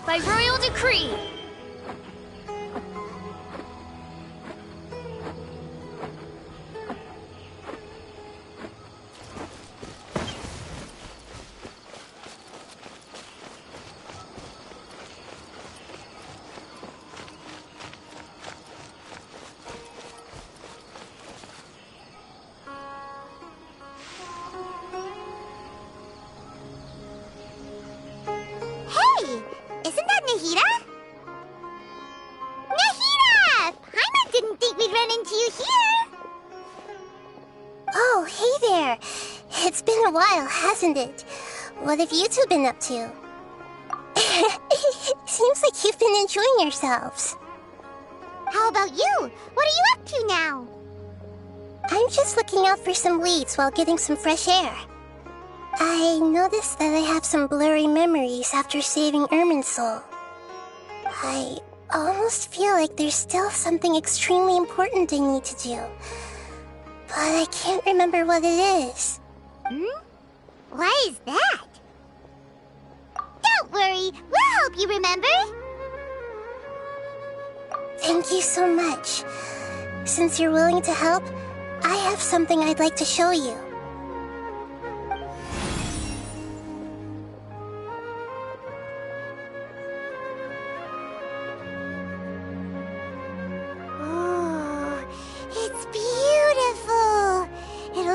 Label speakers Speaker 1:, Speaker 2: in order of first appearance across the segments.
Speaker 1: by royal decree.
Speaker 2: Oh, hey there! It's been a while, hasn't it? What have you two been up to? Seems like you've been enjoying yourselves.
Speaker 3: How about you? What are you up to now?
Speaker 2: I'm just looking out for some leads while getting some fresh air. I noticed that I have some blurry memories after saving Irminsul. I almost feel like there's still something extremely important I need to do. But I can't remember what it is.
Speaker 3: Why is that? Don't worry, we'll help you remember.
Speaker 2: Thank you so much. Since you're willing to help, I have something I'd like to show you.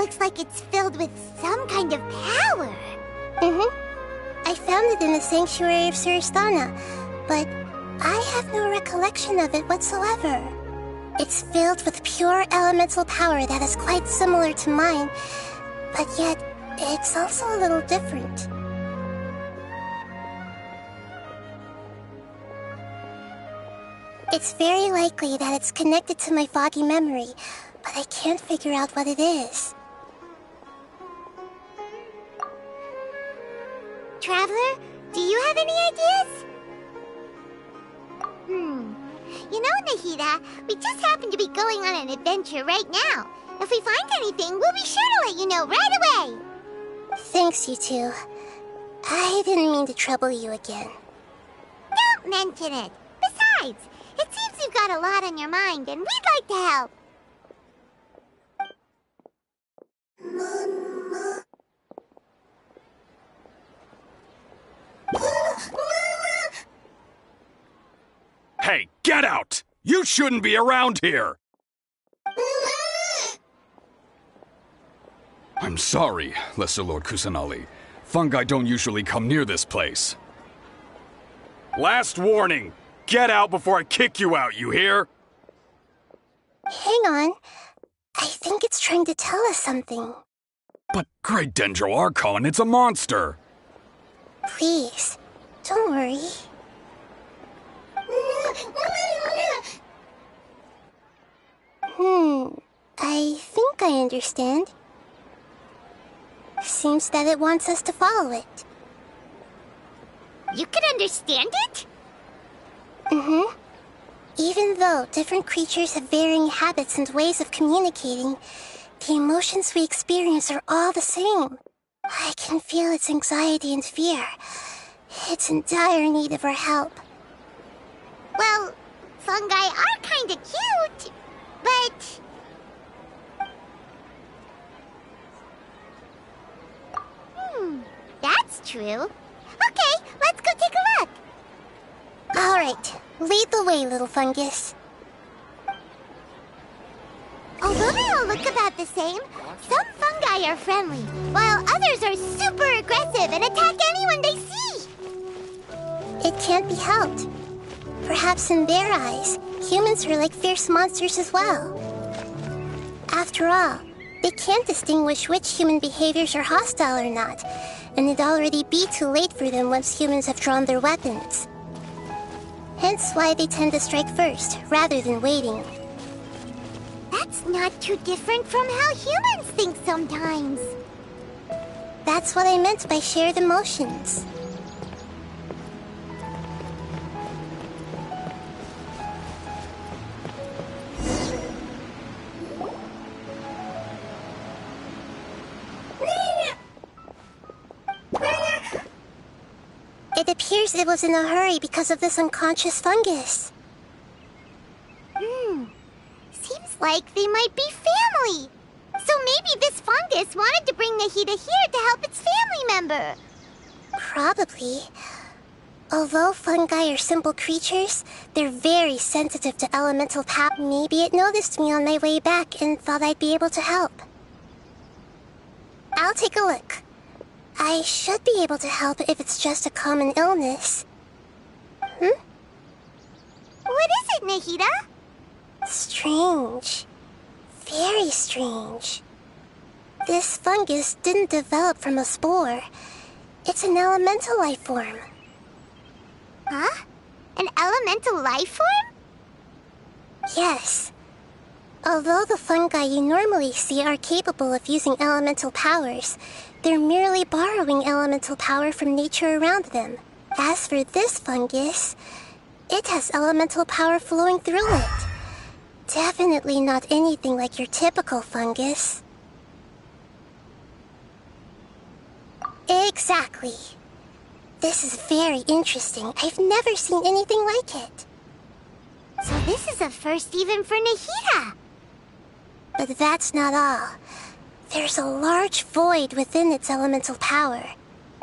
Speaker 3: Looks like it's filled with some kind of power.
Speaker 2: I found it in the sanctuary of Suristana, but I have no recollection of it whatsoever. It's filled with pure elemental power that is quite similar to mine, but yet it's also a little different. It's very likely that it's connected to my foggy memory, but I can't figure out what it is.
Speaker 3: Traveler, do you have any ideas? You know, Nahida, we just happen to be going on an adventure right now. If we find anything, we'll be sure to let you know right away.
Speaker 2: Thanks, you two. I didn't mean to trouble you again.
Speaker 3: Don't mention it. Besides, it seems you've got a lot on your mind, and we'd like to help.
Speaker 4: Hey, get out! You shouldn't be around here! I'm sorry, Lesser Lord Kusanali. Fungi don't usually come near this place. Last warning! Get out before I kick you out, you hear?
Speaker 2: Hang on. I think it's trying to tell us something.
Speaker 4: But Great Dendro Archon, it's a monster!
Speaker 2: Please, don't worry. I think I understand. Seems that it wants us to follow it.
Speaker 3: You can understand it?
Speaker 2: Even though different creatures have varying habits and ways of communicating, the emotions we experience are all the same. I can feel its anxiety and fear. It's in dire need of our help.
Speaker 3: Well, fungi are kinda cute, but... that's true. Okay, let's go take a look.
Speaker 2: All right, lead the way, little fungus.
Speaker 3: Although they all look about the same, some fungi are friendly, while others are super aggressive and attack anyone they see.
Speaker 2: It can't be helped. Perhaps in their eyes, humans are like fierce monsters as well. After all, they can't distinguish which human behaviors are hostile or not, and it'd already be too late for them once humans have drawn their weapons. Hence why they tend to strike first, rather than waiting.
Speaker 3: That's not too different from how humans think sometimes.
Speaker 2: That's what I meant by shared emotions. It appears it was in a hurry because of this unconscious fungus.
Speaker 3: Seems like they might be family. So maybe this fungus wanted to bring Nahida here to help its family member.
Speaker 2: Probably. Although fungi are simple creatures, they're very sensitive to elemental power. Maybe it noticed me on my way back and thought I'd be able to help. I'll take a look. I should be able to help if it's just a common illness.
Speaker 3: What is it, Nahida?
Speaker 2: Strange. Very strange. This fungus didn't develop from a spore. It's an elemental life form.
Speaker 3: Huh? An elemental life form?
Speaker 2: Yes. Although the fungi you normally see are capable of using elemental powers, they're merely borrowing elemental power from nature around them. As for this fungus, it has elemental power flowing through it. Definitely not anything like your typical fungus. Exactly. This is very interesting. I've never seen anything like it.
Speaker 3: So this is a first even for Nahida.
Speaker 2: But that's not all. There's a large void within its elemental power.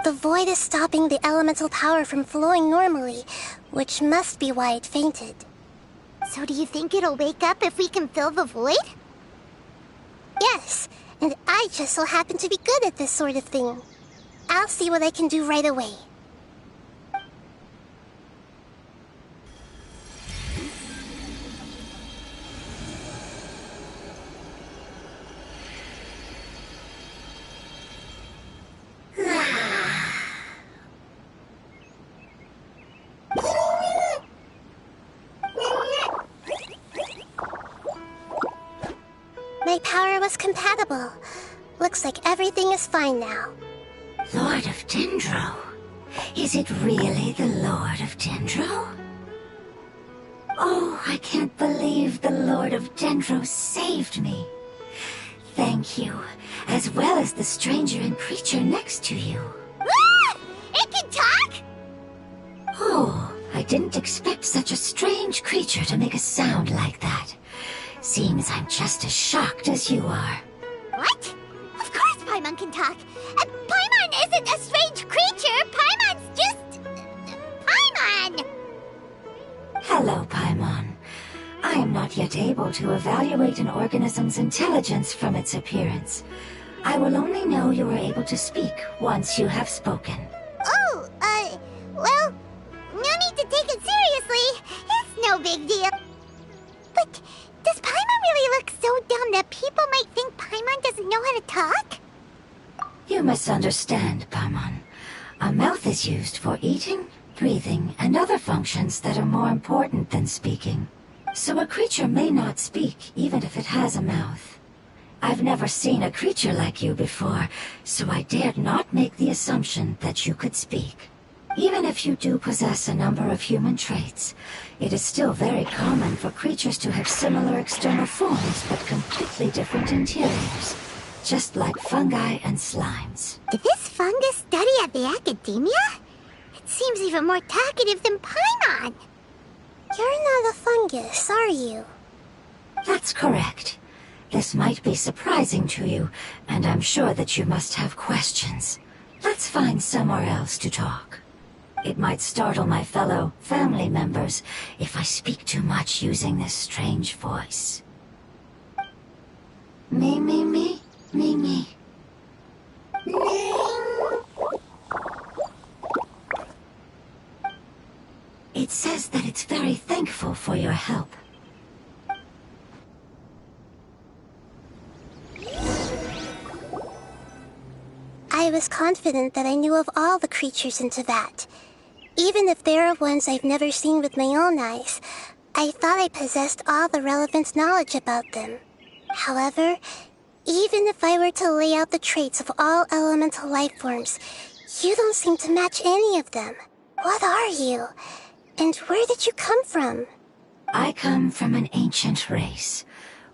Speaker 2: The void is stopping the elemental power from flowing normally, which must be why it fainted.
Speaker 3: So do you think it'll wake up if we can fill the void?
Speaker 2: Yes, and I just so happen to be good at this sort of thing. I'll see what I can do right away. My power was compatible. Looks like everything is fine now.
Speaker 1: Lord of Dendro? Is it really the Lord of Dendro? Oh, I can't believe the Lord of Dendro saved me. Thank you, as well as the stranger and creature next to you.
Speaker 3: Ah! It can talk?
Speaker 1: Oh, I didn't expect such a strange creature to make a sound like that. Seems I'm just as shocked as you are.
Speaker 3: What? Of course Paimon can talk. Paimon isn't a strange creature. Paimon's just... Paimon!
Speaker 1: Hello, Paimon. I am not yet able to evaluate an organism's intelligence from its appearance. I will only know you are able to speak once you have spoken.
Speaker 3: Oh, well, no need to take it seriously. It's no big deal. But does Paimon really look so dumb that people might think Paimon doesn't know how to talk?
Speaker 1: You misunderstand, Paimon. A mouth is used for eating, breathing, and other functions that are more important than speaking. So a creature may not speak, even if it has a mouth. I've never seen a creature like you before, so I dared not make the assumption that you could speak. Even if you do possess a number of human traits, it is still very common for creatures to have similar external forms but completely different interiors, just like fungi and slimes.
Speaker 3: Did this fungus study at the academia? It seems even more talkative than Paimon.
Speaker 2: You're not a fungus, are you?
Speaker 1: That's correct. This might be surprising to you, and I'm sure that you must have questions. Let's find somewhere else to talk. It might startle my fellow family members if I speak too much using this strange voice. Me, me, me, me, me. It says that it's very thankful for your help.
Speaker 2: I was confident that I knew of all the creatures in Teyvat. Even if there are ones I've never seen with my own eyes, I thought I possessed all the relevant knowledge about them. However, even if I were to lay out the traits of all elemental life forms, you don't seem to match any of them. What are you? And where did you come from?
Speaker 1: I come from an ancient race.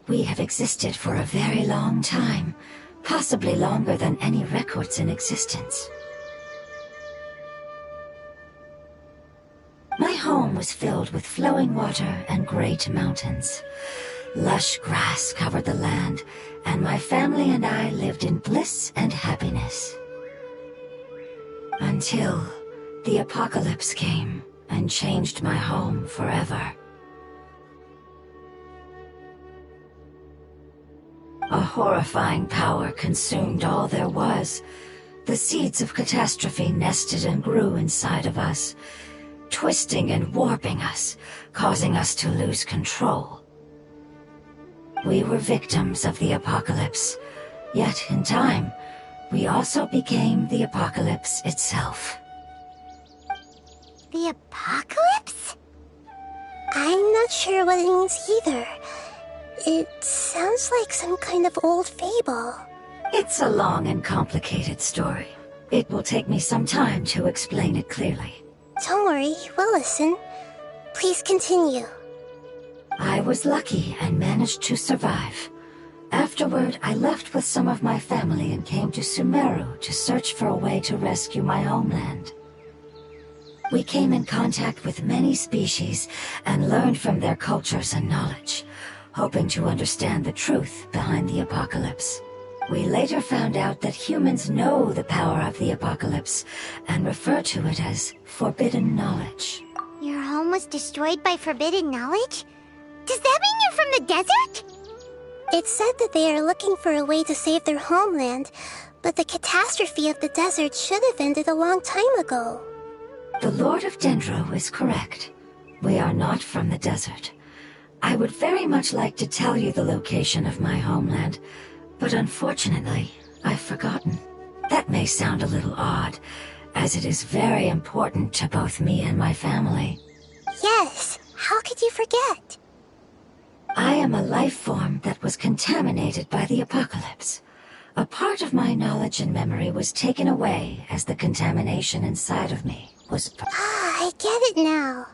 Speaker 1: We have existed for a very long time, possibly longer than any records in existence. home was filled with flowing water and great mountains. Lush grass covered the land, and my family and I lived in bliss and happiness. Until the apocalypse came and changed my home forever. A horrifying power consumed all there was. The seeds of catastrophe nested and grew inside of us, twisting and warping us, causing us to lose control. We were victims of the apocalypse, yet in time, we also became the apocalypse itself.
Speaker 3: The apocalypse?
Speaker 2: I'm not sure what it means either. It sounds like some kind of old fable.
Speaker 1: It's a long and complicated story. It will take me some time to explain it clearly.
Speaker 2: Don't worry, we'll listen. Please continue.
Speaker 1: I was lucky and managed to survive. Afterward, I left with some of my family and came to Sumeru to search for a way to rescue my homeland. We came in contact with many species and learned from their cultures and knowledge, hoping to understand the truth behind the apocalypse. We later found out that humans know the power of the apocalypse and refer to it as forbidden knowledge.
Speaker 3: Your home was destroyed by forbidden knowledge? Does that mean you're from the desert?
Speaker 2: It said that they are looking for a way to save their homeland, but the catastrophe of the desert should have ended a long time ago.
Speaker 1: The Lord of Dendro is correct. We are not from the desert. I would very much like to tell you the location of my homeland, but unfortunately, I've forgotten. That may sound a little odd, as it is very important to both me and my family.
Speaker 2: Yes, how could you forget?
Speaker 1: I am a life form that was contaminated by the apocalypse. A part of my knowledge and memory was taken away as the contamination inside of me was...
Speaker 2: I get it now.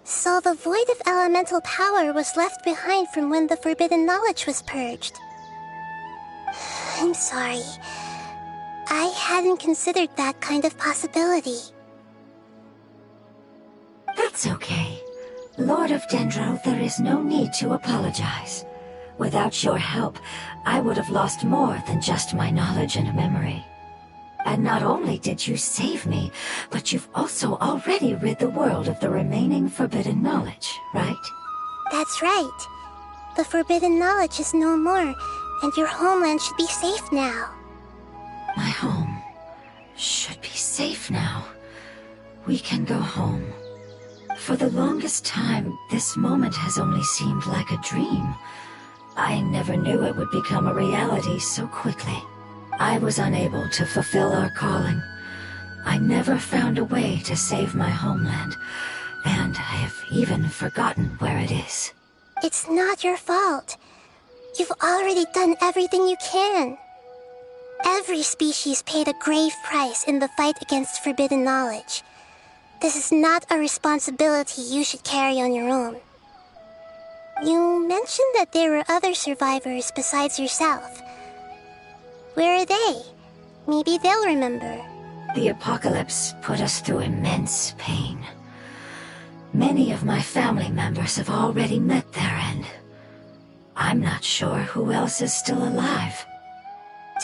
Speaker 2: So the void of elemental power was left behind from when the forbidden knowledge was purged. I'm sorry. I hadn't considered that kind of possibility.
Speaker 1: That's okay. Lord of Dendro, there is no need to apologize. Without your help, I would have lost more than just my knowledge and memory. And not only did you save me, but you've also already rid the world of the remaining forbidden knowledge, right?
Speaker 2: That's right. The forbidden knowledge is no more, and your homeland should be safe now.
Speaker 1: My home should be safe now. We can go home. For the longest time, this moment has only seemed like a dream. I never knew it would become a reality so quickly. I was unable to fulfill our calling. I never found a way to save my homeland, and I have even forgotten where it is.
Speaker 2: It's not your fault. You've already done everything you can. Every species paid a grave price in the fight against forbidden knowledge. This is not a responsibility you should carry on your own. You mentioned that there were other survivors besides yourself. Where are they? Maybe they'll remember.
Speaker 1: The apocalypse put us through immense pain. Many of my family members have already met their end. I'm not sure who else is still alive.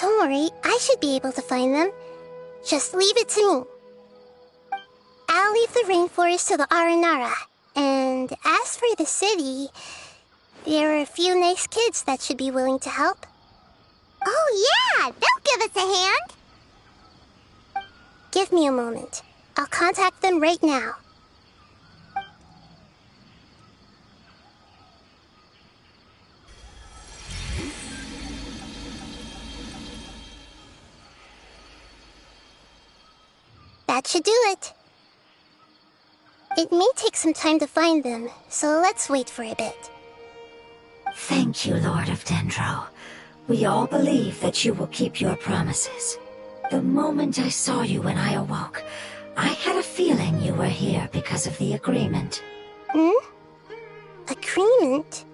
Speaker 2: Don't worry, I should be able to find them. Just leave it to me. I'll leave the rainforest to the Aranara. And as for the city, there are a few nice kids that should be willing to help.
Speaker 3: Oh yeah, they'll give us a hand.
Speaker 2: Give me a moment. I'll contact them right now. That should do it. It may take some time to find them, so let's wait for a bit.
Speaker 1: Thank you, Lord of Dendro. We all believe that you will keep your promises. The moment I saw you when I awoke, I had a feeling you were here because of the agreement.
Speaker 2: Agreement?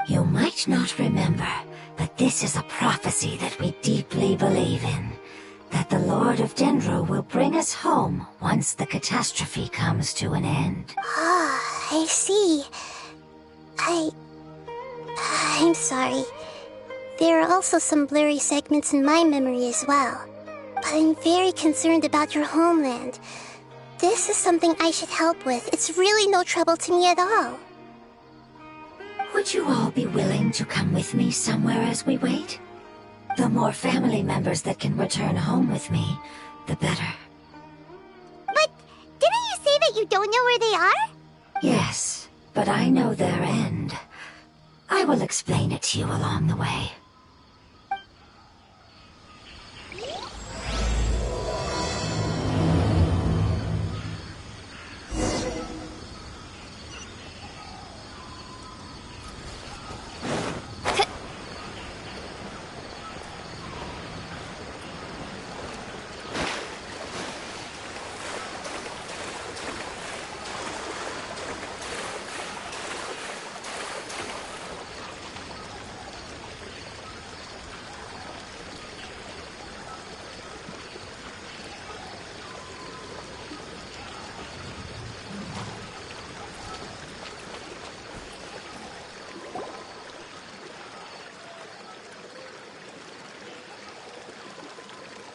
Speaker 1: You might not remember, but this is a prophecy that we deeply believe in. that the Lord of Dendro will bring us home once the catastrophe comes to an end.
Speaker 2: Ah, I see. I'm sorry. There are also some blurry segments in my memory as well. But I'm very concerned about your homeland. This is something I should help with. It's really no trouble to me at all.
Speaker 1: Would you all be willing to come with me somewhere as we wait? The more family members that can return home with me, the better.
Speaker 3: But didn't you say that you don't know where they are?
Speaker 1: Yes, but I know their end. I will explain it to you along the way.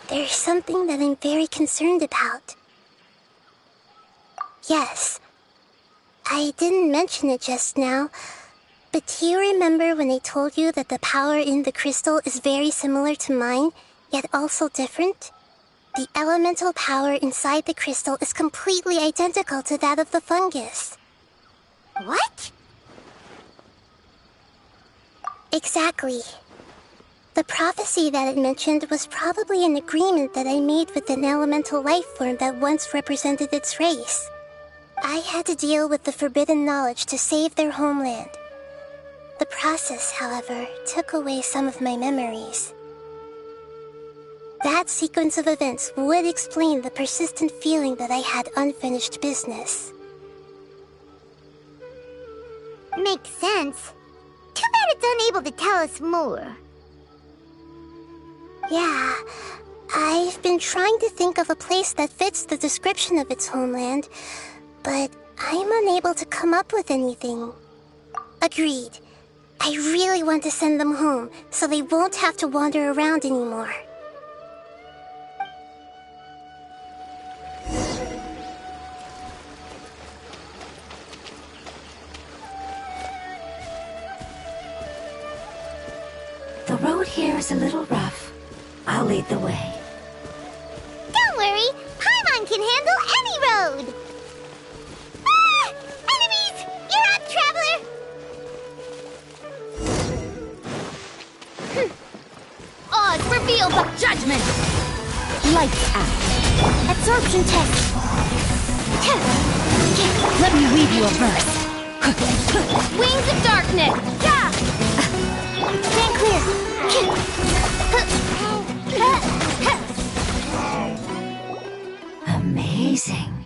Speaker 2: There's something that I'm very concerned about. Yes, I didn't mention it just now, but do you remember when I told you that the power in the crystal is very similar to mine, yet also different? The elemental power inside the crystal is completely identical to that of the fungus.
Speaker 3: What?
Speaker 2: Exactly. The prophecy that it mentioned was probably an agreement that I made with an elemental life form that once represented its race. I had to deal with the forbidden knowledge to save their homeland. The process, however, took away some of my memories. That sequence of events would explain the persistent feeling that I had unfinished business.
Speaker 3: Makes sense. Too bad it's unable to tell us more.
Speaker 2: Yeah, I've been trying to think of a place that fits the description of its homeland, but I'm unable to come up with anything. Agreed. I really want to send them home, so they won't have to wander around anymore.
Speaker 1: The road here is a little rough. I'll lead the way.
Speaker 3: Don't worry, Paimon can handle any road! Ah! Enemies! You're up, traveler!
Speaker 5: Odds revealed by judgment! Lights out. Absorption test. Let me weave you a verse. Wings of darkness! Yeah! Stand clear!
Speaker 1: Amazing.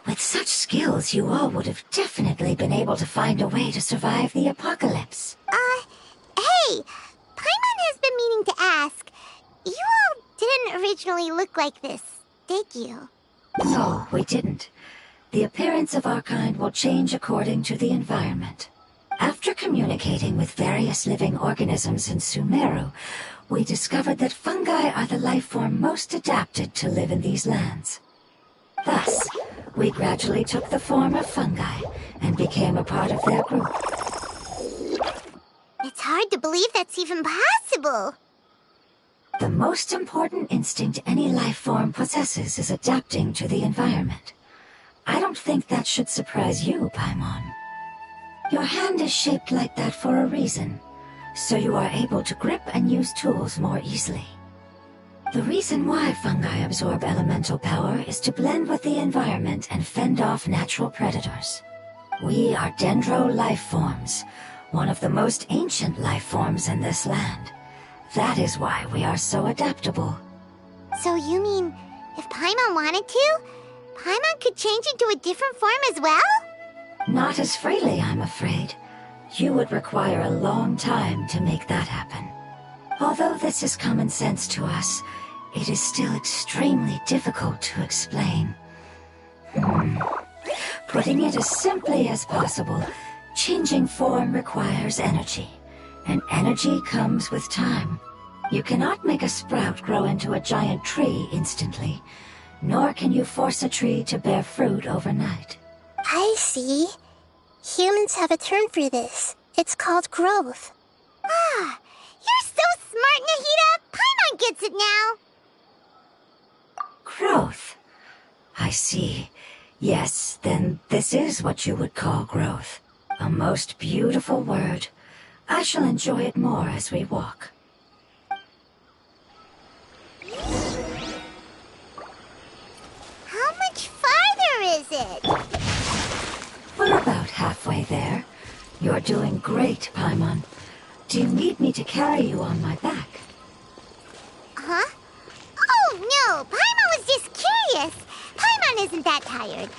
Speaker 1: With such skills, you all would have definitely been able to find a way to survive the apocalypse.
Speaker 3: Hey! Paimon has been meaning to ask. You all didn't originally look like this, did you?
Speaker 1: No, we didn't. The appearance of our kind will change according to the environment. After communicating with various living organisms in Sumeru, we discovered that fungi are the life form most adapted to live in these lands. Thus, we gradually took the form of fungi and became a part of their group.
Speaker 3: It's hard to believe that's even possible.
Speaker 1: The most important instinct any life form possesses is adapting to the environment. I don't think that should surprise you, Paimon. Your hand is shaped like that for a reason, so you are able to grip and use tools more easily. The reason why fungi absorb elemental power is to blend with the environment and fend off natural predators. We are dendro life forms, one of the most ancient life forms in this land. That is why we are so adaptable.
Speaker 3: So you mean, if Paimon wanted to, Paimon could change into a different form as well?
Speaker 1: Not as freely, I'm afraid. You would require a long time to make that happen. Although this is common sense to us, it is still extremely difficult to explain. Putting it as simply as possible, changing form requires energy, and energy comes with time. You cannot make a sprout grow into a giant tree instantly, nor can you force a tree to bear fruit overnight.
Speaker 2: I see. Humans have a term for this. It's called growth.
Speaker 3: Ah, you're so smart, Nahida! Paimon gets it now!
Speaker 1: Growth. I see. Yes, then this is what you would call growth. A most beautiful word. I shall enjoy it more as we walk.
Speaker 3: How much farther is it?
Speaker 1: We're about halfway there. You're doing great, Paimon. Do you need me to carry you on my back?
Speaker 3: Huh? Oh, no! Paimon was just curious! Paimon isn't that tired.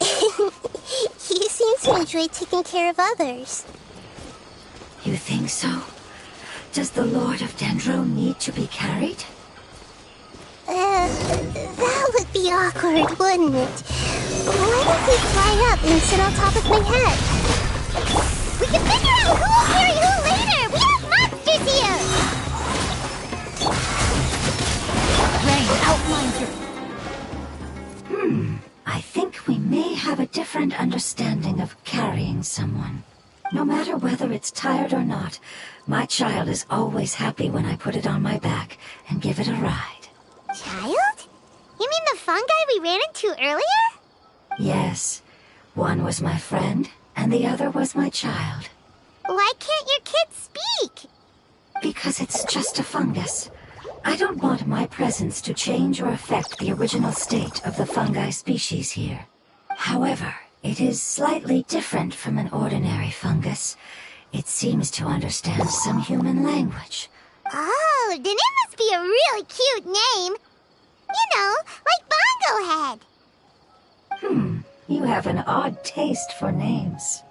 Speaker 2: He seems to enjoy taking care of others.
Speaker 1: You think so? Does the Lord of Dendro need to be carried?
Speaker 2: That would be awkward, wouldn't it? Why don't we fly up and sit on top of my head?
Speaker 3: We can figure out who will carry who later! We have monsters here!
Speaker 5: Rain outlines your...
Speaker 1: I think we may have a different understanding of carrying someone. No matter whether it's tired or not, my child is always happy when I put it on my back and give it a ride.
Speaker 3: Child? You mean the fungi we ran into earlier?
Speaker 1: Yes, one was my friend, and the other was my child.
Speaker 3: Why can't your kid speak?
Speaker 1: Because it's just a fungus. I don't want my presence to change or affect the original state of the fungi species here. However, it is slightly different from an ordinary fungus. It seems to understand some human language.
Speaker 3: Oh, then it must be a really cute name. You know, like Bongo Head.
Speaker 1: You have an odd taste for names.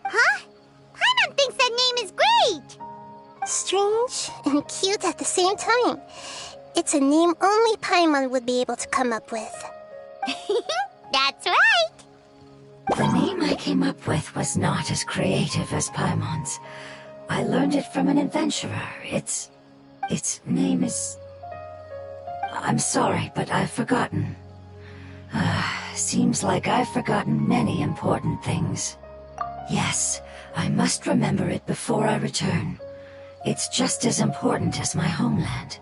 Speaker 3: Huh? Paimon thinks that name is great.
Speaker 2: Strange and cute at the same time. It's a name only Paimon would be able to come up with.
Speaker 3: That's right.
Speaker 1: The name I came up with was not as creative as Paimon's. I learned it from an adventurer. Its name is... I'm sorry, but I've forgotten. Seems like I've forgotten many important things. Yes, I must remember it before I return. It's just as important as my homeland.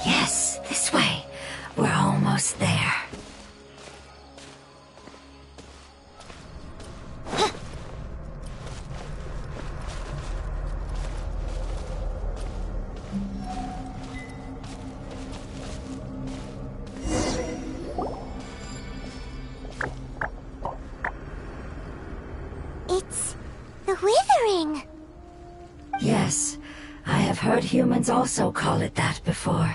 Speaker 1: Yes, this way. We're almost there.
Speaker 3: It's the Withering.
Speaker 1: Yes, I have heard humans also call it that before.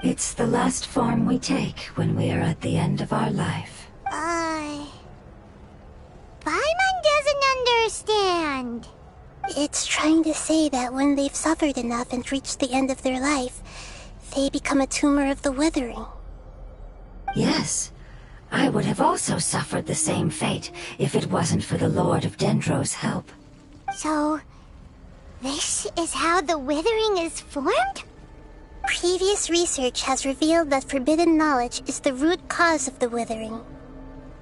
Speaker 1: It's the last form we take when we are at the end of our life.
Speaker 3: Paimon doesn't understand.
Speaker 2: It's trying to say that when they've suffered enough and reached the end of their life, they become a tumor of the Withering.
Speaker 1: Yes, I would have also suffered the same fate if it wasn't for the Lord of Dendro's help.
Speaker 3: So, this is how the Withering is formed?
Speaker 2: Previous research has revealed that forbidden knowledge is the root cause of the Withering.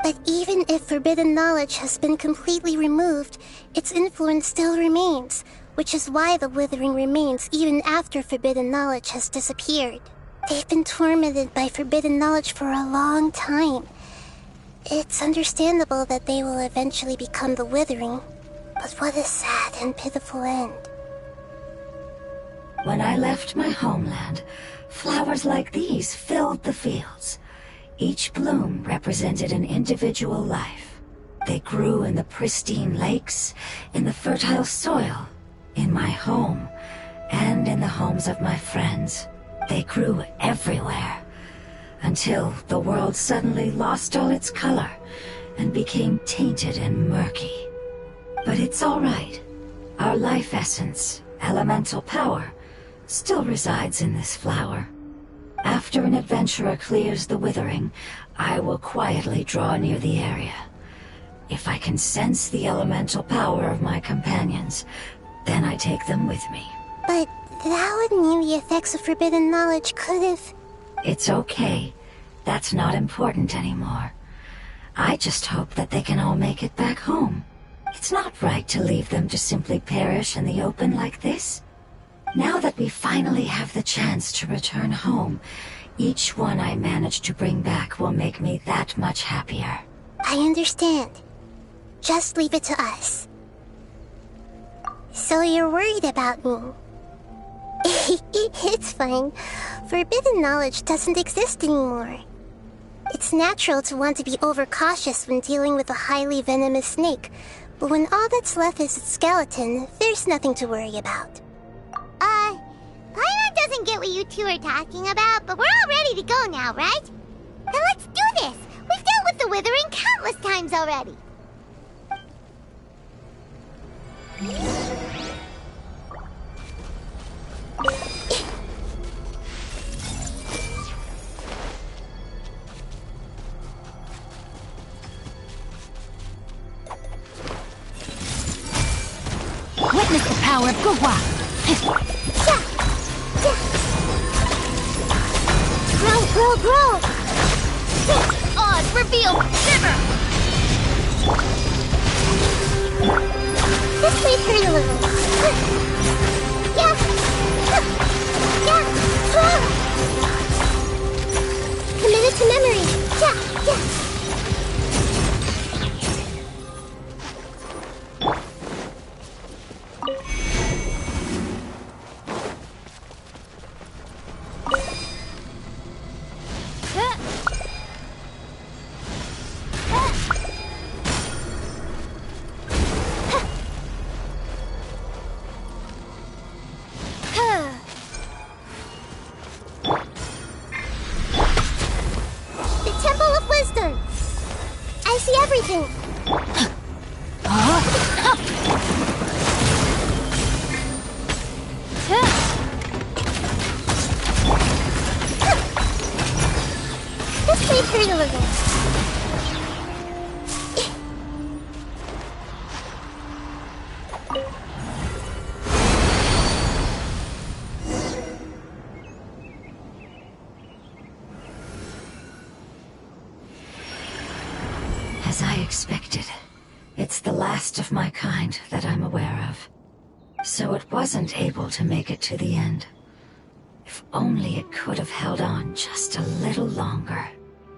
Speaker 2: But even if forbidden knowledge has been completely removed, its influence still remains, which is why the Withering remains even after forbidden knowledge has disappeared. They've been tormented by forbidden knowledge for a long time. It's understandable that they will eventually become the Withering, but what a sad and pitiful end.
Speaker 1: When I left my homeland, flowers like these filled the fields. Each bloom represented an individual life. They grew in the pristine lakes, in the fertile soil, in my home, and in the homes of my friends. They grew everywhere, until the world suddenly lost all its color and became tainted and murky. But it's all right. Our life essence, elemental power, still resides in this flower. After an adventurer clears the withering, I will quietly draw near the area. If I can sense the elemental power of my companions, then I take them with me.
Speaker 2: But that would mean the effects of forbidden knowledge could have...
Speaker 1: It's okay. That's not important anymore. I just hope that they can all make it back home. It's not right to leave them to simply perish in the open like this. Now that we finally have the chance to return home, each one I manage to bring back will make me that much happier.
Speaker 2: I understand. Just leave it to us. So you're worried about me? It's fine. Forbidden knowledge doesn't exist anymore. It's natural to want to be overcautious when dealing with a highly venomous snake, but when all that's left is its skeleton, there's nothing to worry about.
Speaker 3: Paimon doesn't get what you two are talking about, but we're all ready to go now, right? Now let's do this! We've dealt with the withering countless times already!
Speaker 5: Witness the power of Gugwa!
Speaker 2: Grow!
Speaker 5: Odds revealed! Shiver!
Speaker 2: This may hurt a little. Committed to memory.
Speaker 1: As I expected, it's the last of my kind that I'm aware of. So it wasn't able to make it to the end. If only it could have held on just a little longer.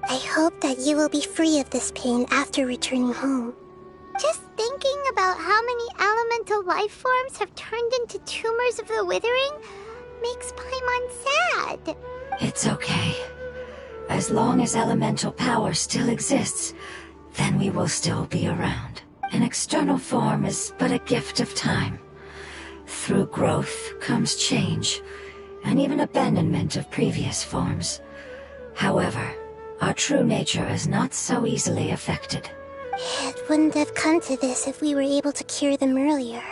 Speaker 2: I hope that you will be free of this pain after returning home.
Speaker 3: Just thinking about how many elemental life forms have turned into tumors of the withering makes Paimon sad.
Speaker 1: It's okay. As long as elemental power still exists, then we will still be around. An external form is but a gift of time. Through growth comes change, and even abandonment of previous forms. However, our true nature is not so easily affected.
Speaker 2: It wouldn't have come to this if we were able to cure them earlier.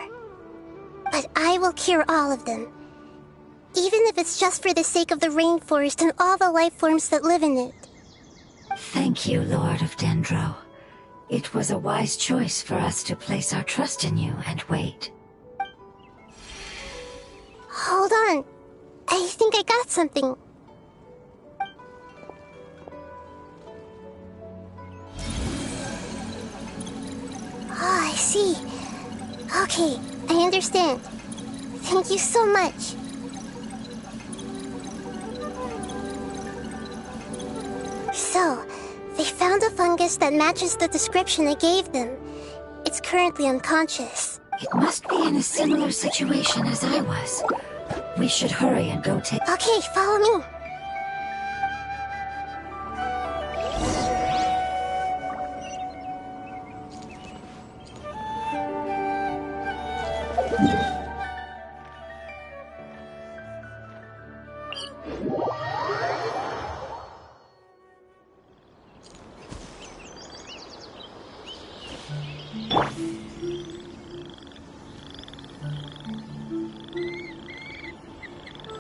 Speaker 2: But I will cure all of them. Even if it's just for the sake of the rainforest and all the life forms that live in it.
Speaker 1: Thank you, Lord of Dendro. It was a wise choice for us to place our trust in you and wait.
Speaker 2: Hold on. I think I got something. Oh, I see. Okay, I understand. Thank you so much. So, they found a fungus that matches the description I gave them. It's currently unconscious.
Speaker 1: It must be in a similar situation as I was. We should hurry and go take...
Speaker 2: Okay, follow me.